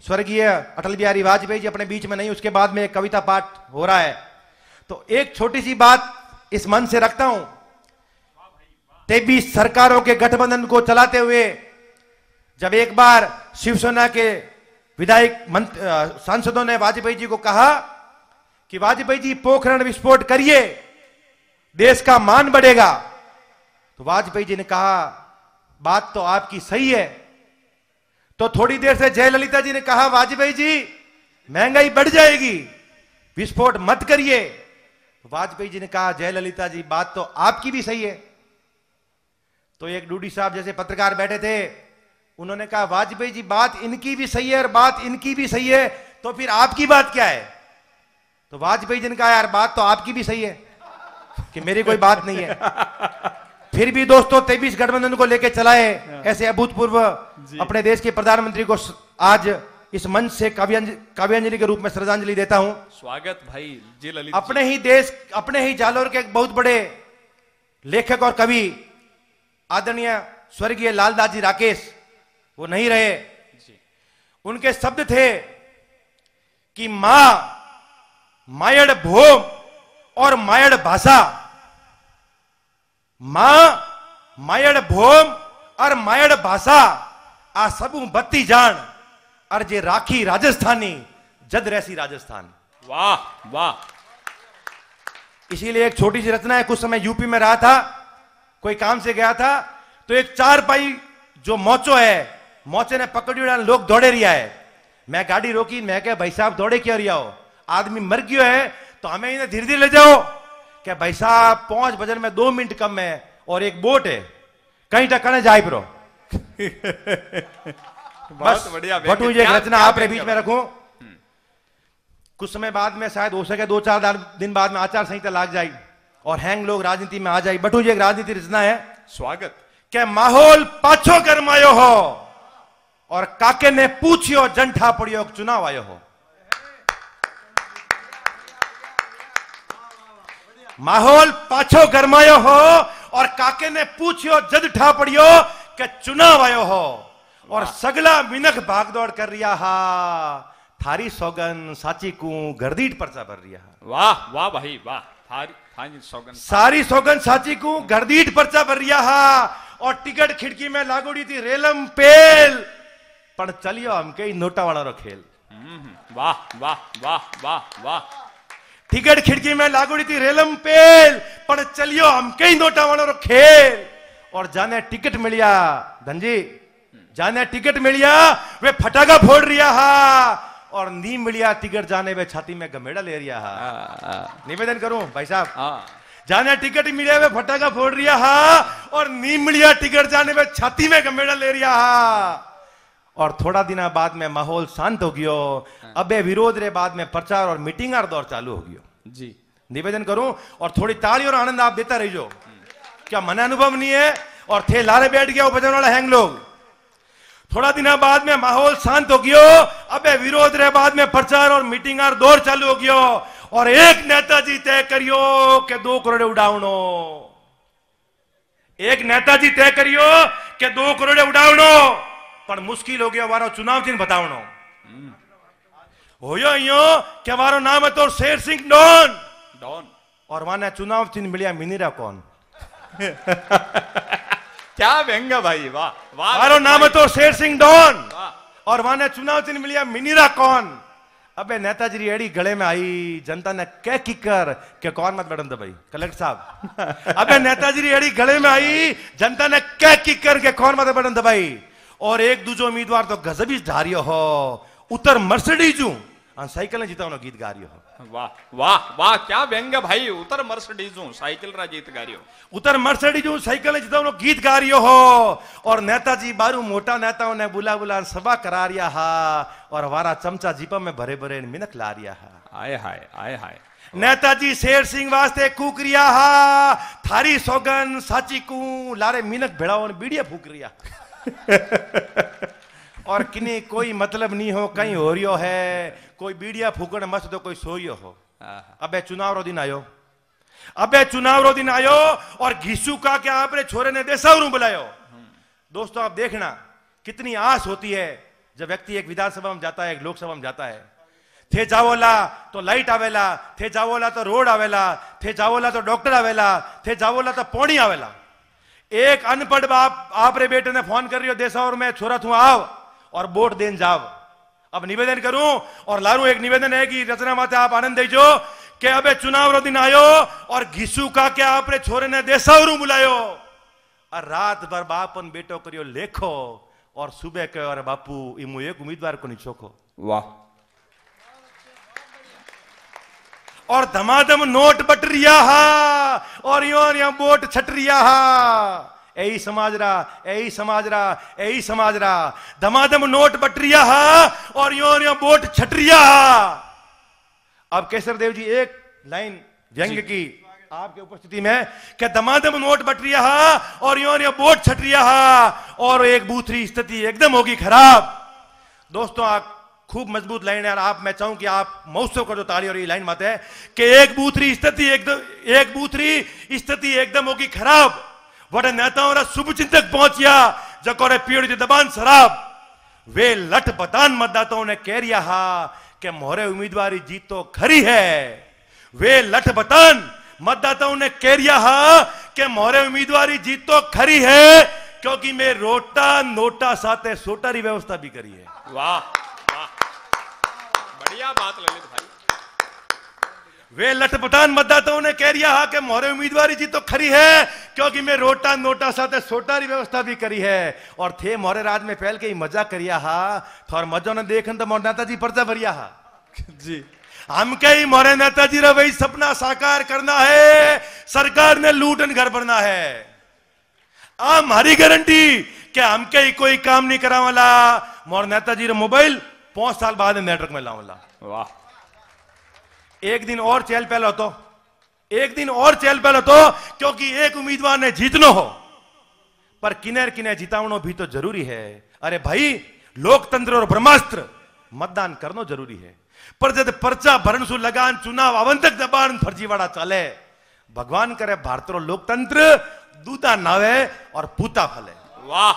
स्वर्गीय अटल बिहारी वाजपेयी जी अपने बीच में नहीं, उसके बाद में एक कविता पाठ हो रहा है। तो एक छोटी सी बात इस मन से रखता हूं, 23 सरकारों के गठबंधन को चलाते हुए जब एक बार शिवसेना के विधायक सांसदों ने वाजपेयी जी को कहा कि वाजपेयी जी पोखरण विस्फोट करिए, देश का मान बढ़ेगा, तो वाजपेयी जी ने कहा बात तो आपकी सही है। तो थोड़ी देर से जयललिता जी ने कहा वाजपेयी जी महंगाई बढ़ जाएगी, विस्फोट मत करिए। वाजपेयी जी ने कहा जयललिता जी बात तो आपकी भी सही है। तो एक डूडी साहब जैसे पत्रकार बैठे थे, उन्होंने कहा वाजपेयी जी बात इनकी भी सही है और बात इनकी भी सही है, तो फिर आपकी बात क्या है? तो वाजपेयी जी ने कहा यार बात तो आपकी भी सही है कि मेरी कोई बात नहीं है। फिर भी दोस्तों 23 गठबंधन को लेकर चलाए ऐसे अभूतपूर्व अपने देश के प्रधानमंत्री को आज इस मंच से काव्यांजलि के रूप में श्रद्धांजलि देता हूं। स्वागत भाई जी ललित। अपने ही देश, अपने ही जालोर के एक बहुत बड़े लेखक और कवि आदरणीय स्वर्गीय लालदास जी राकेश वो नहीं रहे जी। उनके शब्द थे कि मां मायड़ भोम और मायड़ भाषा, मां मायड़ भोम और मायड़ भाषा आ सबू बत्ती जान और जे राखी राजस्थानी जद रहसी राजस्थान। वाह वाह। इसीलिए एक छोटी सी रचना है। कुछ समय यूपी में रहा था, कोई काम से गया था, तो एक चारपाई जो मोचो है, मोचे ने पकड़ी उड़ा, लोग दौड़े रिया है। मैं गाड़ी रोकी, मैं क्या भाई साहब दौड़े क्यों रिया हो, आदमी मर गयो है तो हमें इन्हें धीरे धीरे ले जाओ। क्या भाई साहब 5 बजन में 2 मिनट कम है और एक बोट है, कहीं टकने जाए प्रो। बस बढ़िया बटू ये रचना आपके बीच में रखूं। कुछ समय बाद में शायद हो सके 2-4 दिन बाद में आचार संहिता लाग जाए और हैंग लोग राजनीति में आ जाए। बटू जी एक राजनीति रचना है। स्वागत। क्या माहौल पाछो गरमायो हो और काके ने पूछियो जंठा पड़ियो चुनाव आयो हो। माहौल पाछो गरमायो हो और काके ने पूछियो जद ठा पड़ियो के चुनाव आयो हो और सगला मिनख भागदौड़ कर रिया हा, थारी सौगन साची को गर्दीट परचा भर रिया हा। वाह वाह भाई वाह। थारी सौगन, सारी सौगन साची को गर्दीट परचा भर रिया हा और टिकट खिड़की में लागोड़ी थी रेलम पेल, पण चलियो हमके ही नोटा वाला रो खेल। वाह वाह वाह वाह वाह। टिकट खिड़की में लागोड़ी थी रेलम पेल, पण चलियो हमके ही नोटा वाला रो खेल। और जाने टिकट मिलिया धनजी, जाने टिकट मिलिया वे फटाका फोड़ रिया हा और नी मिलिया टिकट जाने वे छाती में गमेड़ा ले रिया हा। निवेदन करूं भाई साहब, जाने टिकट मिलिया वे फटाका फोड़ रिया हा और नी मिलिया टिकट जाने वे छाती में गमेड़ा ले रिया हा। और थोड़ा दिन बाद में माहौल शांत हो गयो, अबे विरोध रे बाद में प्रचार और मीटिंग और दौर चालू हो गयो जी। निवेदन करूं और थोड़ी ताली और आनंद आप देता रहियो। क्या मन अनुभव नहीं है और थे लारे बैठ गया वो बजन वाला हैंग लोग। थोड़ा दिन बाद में माहौल शांत हो गयो, अबे विरोध रे बाद में प्रचार और मीटिंग और दौर चालू हो गयो और एक नेताजी तय करियो के 2 करोड़ उड़ावनो। एक नेताजी तय करियो के 2 करोड़ उड़ावनो, पर मुश्किल हो गया वारो चुनाव चिन्ह बतावनो। होयो यो के वारो नाम है तो शेर सिंह डॉन डॉन और माने चुनाव चिन्ह मिलिया मिनीरा कौन। क्या व्यंग भाई वाह वाह। वारो नाम है तो शेर सिंह डॉन और माने चुनाव चिन्ह मिलिया मिनीरा कौन। अबे नेताजी री एड़ी गले में आई, जनता ने कह किकर के कौन मत बैठन दो भाई कलेक्टर साहब। अबे नेताजी री एड़ी गले में आई, जनता ने कह किकर के कौन मत बैठन दो भाई। और एक दूजो उम्मीदवार तो गजबी ढारियो हो, उतर मर्सिडीजू साइकिल ने जीता गीत गा रियो हो। वाह वाह वाह। क्या व्यंग भाई। उतर मर्सिडीजू साइकिल रा गीत गा रियो, उतर मर्सिडीजू साइकिल ने जीता गीत गा रियो हो। और नेताजी बारू मोटा नेताओं ने बुला बुला सभा करा रिया हा और वारा चमचा जीपा में भरे भरे मिनक ला रिया हा। आए हाय आए हाय। नेताजी शेर सिंह वास्ते कूक रिया हा, थारी सौगन साची को लारे मिनक भेड़ाओ बीड़िया फूक रिया। और किन्हीं कोई मतलब नहीं हो, कहीं हो रियो है, कोई बीड़िया फूकण मस्त तो कोई सोइयो हो। अबे चुनाव रो दिन आयो, अबे चुनाव रो दिन आयो और घिसू का क्या आपने छोरे ने देसावरू बुलायो। दोस्तों आप देखना कितनी आस होती है जब व्यक्ति एक विधानसभा में जाता है, एक लोकसभा में जाता है, थे जावोला तो लाइट आवेला, थे जावोला तो रोड आवेला, थे जावोला तो डॉक्टर आवेला, थे जावोला तो पौड़ी आवेला। एक अनपढ़ बाप आपरे बेटे ने फोन कर रही हो देसावर में छोरा तू आव और वोट देन जाव। अब निवेदन करूं और लारू एक निवेदन है कि रचना माता आप आनंद दीजो कि अबे चुनाव रो दिन आयो और घिसू का के आपरे छोरे ने देसावरू बुलायो और रात भर बापन बेटो करियो लेखो और सुबह कहो अरे बापू इमु एक उम्मीदवार को नहीं छोको। वाह। और धमाधम नोट बट रिया हा और यो वोट छट रिया हा। यही समाज रहा, यही समाज रहा, यही समाज रहा। धमाधम नोट बट रिया हा और यो वोट छट रिया हा। अब केसर देव जी एक लाइन व्यंग की आपके उपस्थिति में कि धमाधम नोट बट रिया हा और यो वोट छट रिया हा और एक बूथरी स्थिति एकदम होगी खराब। दोस्तों आप खूब मजबूत लाइन है और आप मैं चाहूं कि आप महोत्सव कर दो ताली और ये लाइन मत है कि एक बूथरी स्थिति एकदम होगी खराब। वडे नेताओं रा शुभ चिंतक पहुंचिया जकोरे पीड़ जी दबान शराब। वे लठ बतान मतदाताओं ने कह रिया हा कि मोरे उम्मीदवारी जीत तो खरी है। वे लठ बतान मतदाताओं ने कह रिया हा कि मोरे उम्मीदवारी जीत तो खरी है क्योंकि मैं रोटा नोटा साथे सोटारी व्यवस्था भी करी है। वाह वाह, बढ़िया बात ललित भाई। वे लठपटान मतदाताओं ने कह रिया हा कि मोरे उम्मीदवारी जी तो खरी है क्योंकि मैं रोटा नोटा साथे सोटारी व्यवस्था भी करी है और थे मोरे राज में पहल के ही मजा करिया हा थोर मजो न देखन तो मोर नेताजी पर्चा भरिया हा जी। हम कई मोरे नेताजी रा वही सपना साकार करना है, सरकार ने लूटन घर भरना है। आ हमारी गारंटी कि हम कई कोई काम नहीं करा वाला। मोर नेताजी रा मोबाइल 5 साल बाद नेटवर्क में लावला। वाह। एक दिन और चहल पहल होतो, एक दिन और चहल पहल होतो क्योंकि एक उम्मीदवार ने जीतनो हो पर किनेर किने जितावनो भी तो जरूरी है। अरे भाई लोकतंत्र और ब्रह्मास्त्र मतदान करनो जरूरी है पर जब पर्चा भरण सु लगान चुनाव आवंतक दबान फर्जीवाड़ा चले भगवान करे भारत रो लोकतंत्र दूधा नावे और पूता फले। वाह।